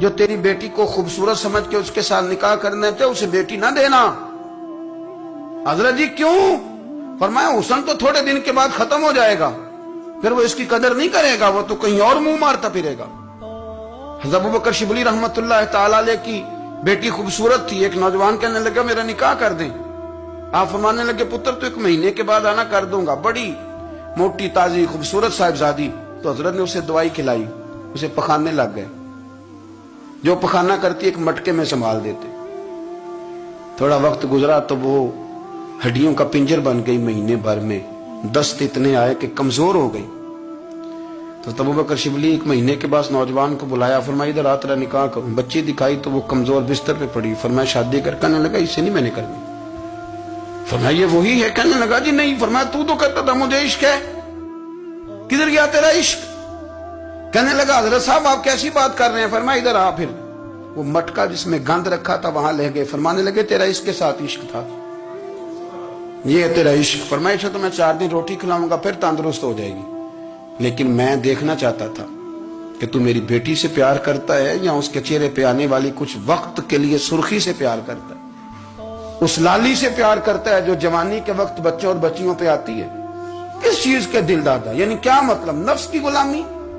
جو تیری بیٹی کو خوبصورت سمجھ کے اس کے ساتھ نکاح کرنے تھے اسے بیٹی نہ دینا۔ حضرت جی کیوں؟ فرمایا حسن تو تھوڑے دن کے بعد ختم ہو جائے گا، پھر وہ اس کی قدر نہیں کرے گا، وہ تو کہیں اور منہ مارتا پھرے گا۔ حضرت ابوبکر شبلی رحمت اللہ تعالی علیہ کی بیٹی خوبصورت تھی، ایک نوجوان کہنے لگا میرا نکاح کر دیں۔ آپ فرمانے لگے پتر تو 1 مہینے کے بعد آنا، کر دوں گا، بڑی موٹی تازی خوبصورت صاحبزادی۔ تو حضرت نے اسے دوائی کھلائی، اسے پخانے لگ گئے، جو پخانہ کرتی ایک مٹکے میں سنبھال دیتے۔ تھوڑا وقت گزرا تو وہ ہڈیوں کا پنجر بن گئی، مہینے بھر میں دست اتنے آئے کہ کمزور ہو گئی۔ تو ابوبکر شبلی 1 مہینے کے بعد نوجوان کو بلایا، فرمایا ادھر آ تیرا نکاح کروں۔ بچی دکھائی تو وہ کمزور بستر پہ پڑی، فرمایا شادی کر، کہنے لگا اس سے نہیں میں نے کرنی۔ فرمایا یہ وہی ہے؟ کہنے لگا جی نہیں۔ فرمایا تو کہتا تھا مجھے عشق ہے، کدھر گیا تیرا عشق؟ کہنے لگا حضرت صاحب آپ کیسی بات کر رہے ہیں؟ فرمایا ادھر آ۔ پھر وہ مٹکا جس میں گند رکھا تھا وہاں لے گئے، فرمانے لگے تیرا اس کے ساتھ عشق تھا، یہ ہے تیرا عشق۔ فرمایا اچھا تو میں 4 دن روٹی کھلاؤں گا پھر تندرست ہو جائے گی، لیکن میں دیکھنا چاہتا تھا کہ تو میری بیٹی سے پیار کرتا ہے یا اس کے چہرے پہ آنے والی کچھ وقت کے لیے سرخی سے پیار کرتا ہے، اس لالی سے پیار کرتا ہے جو جوانی کے وقت بچوں اور بچیوں پہ آتی ہے۔ کس چیز کے دل دادا؟ یعنی کیا مطلب؟ نفس کی غلامی؟